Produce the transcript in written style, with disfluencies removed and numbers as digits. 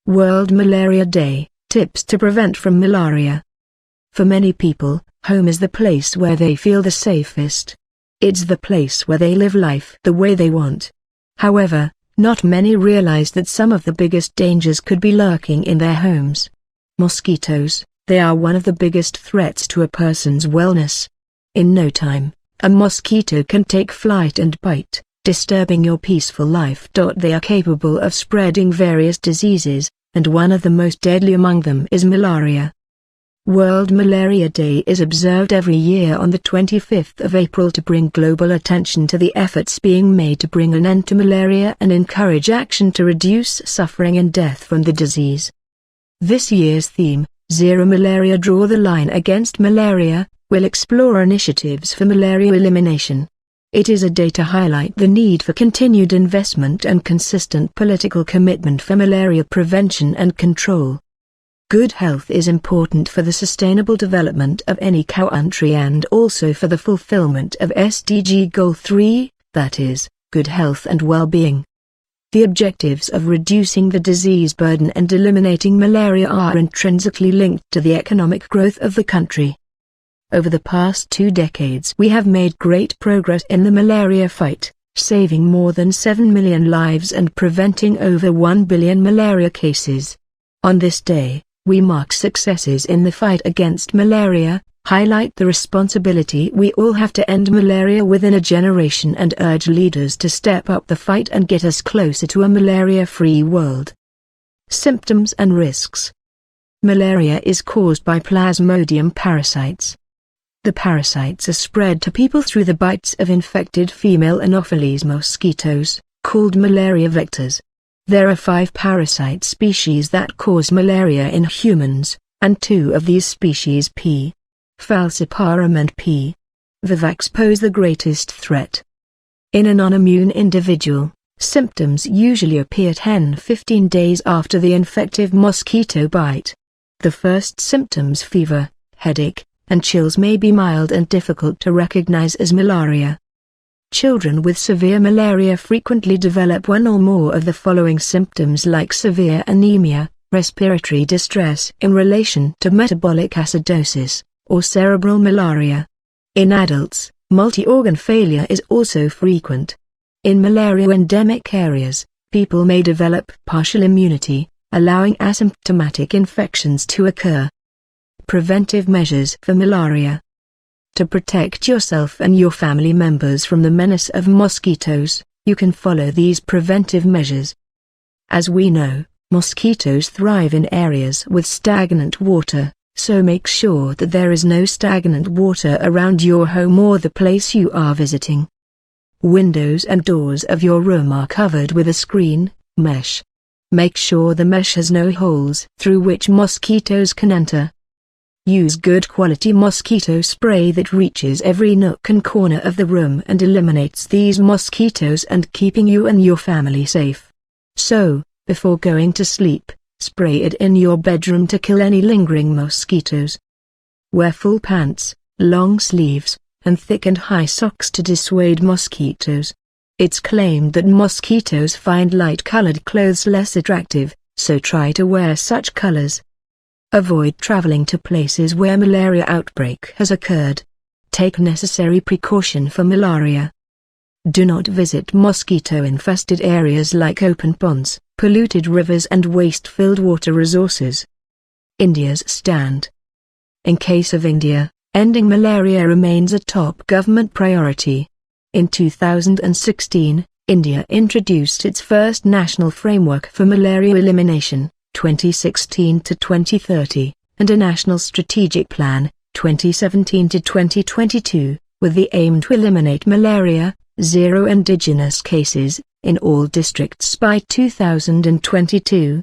World Malaria Day, tips to prevent from malaria. For many people, home is the place where they feel the safest. It's the place where they live life the way they want. However, not many realize that some of the biggest dangers could be lurking in their homes. Mosquitoes, they are one of the biggest threats to a person's wellness. In no time, a mosquito can take flight and bite, disturbing your peaceful life. They are capable of spreading various diseases, and one of the most deadly among them is malaria. World Malaria Day is observed every year on the 25th of April to bring global attention to the efforts being made to bring an end to malaria and encourage action to reduce suffering and death from the disease. This year's theme, Zero Malaria Draw the Line Against Malaria, will explore initiatives for malaria elimination. It is a day to highlight the need for continued investment and consistent political commitment for malaria prevention and control. Good health is important for the sustainable development of any country and also for the fulfillment of SDG Goal 3, that is, good health and well-being. The objectives of reducing the disease burden and eliminating malaria are intrinsically linked to the economic growth of the country. Over the past 2 decades we have made great progress in the malaria fight, saving more than 7 million lives and preventing over 1 billion malaria cases. On this day, we mark successes in the fight against malaria, highlight the responsibility we all have to end malaria within a generation and urge leaders to step up the fight and get us closer to a malaria-free world. Symptoms and risks. Malaria is caused by Plasmodium parasites. The parasites are spread to people through the bites of infected female Anopheles mosquitoes, called malaria vectors. There are 5 parasite species that cause malaria in humans, and 2 of these species P. falciparum and P. vivax pose the greatest threat. In a non-immune individual, symptoms usually appear 10–15 days after the infective mosquito bite. The first symptoms, fever, headache, and chills, may be mild and difficult to recognize as malaria. Children with severe malaria frequently develop one or more of the following symptoms, like severe anemia, respiratory distress in relation to metabolic acidosis, or cerebral malaria. In adults, multi-organ failure is also frequent. In malaria-endemic areas, people may develop partial immunity, allowing asymptomatic infections to occur. Preventive measures for malaria. To protect yourself and your family members from the menace of mosquitoes, you can follow these preventive measures. As we know, mosquitoes thrive in areas with stagnant water, so make sure that there is no stagnant water around your home or the place you are visiting. Windows and doors of your room are covered with a screen, mesh. Make sure the mesh has no holes through which mosquitoes can enter. Use good quality mosquito spray that reaches every nook and corner of the room and eliminates these mosquitoes and keeping you and your family safe. So, before going to sleep, spray it in your bedroom to kill any lingering mosquitoes. Wear full pants, long sleeves, and thick and high socks to dissuade mosquitoes. It's claimed that mosquitoes find light-colored clothes less attractive, so try to wear such colors. Avoid traveling to places where malaria outbreak has occurred. Take necessary precaution for malaria. Do not visit mosquito-infested areas like open ponds, polluted rivers and waste-filled water resources. India's stand. In case of India, ending malaria remains a top government priority. In 2016, India introduced its first national framework for malaria elimination, 2016 to 2030, and a national strategic plan, 2017 to 2022, with the aim to eliminate malaria, zero indigenous cases, in all districts by 2022.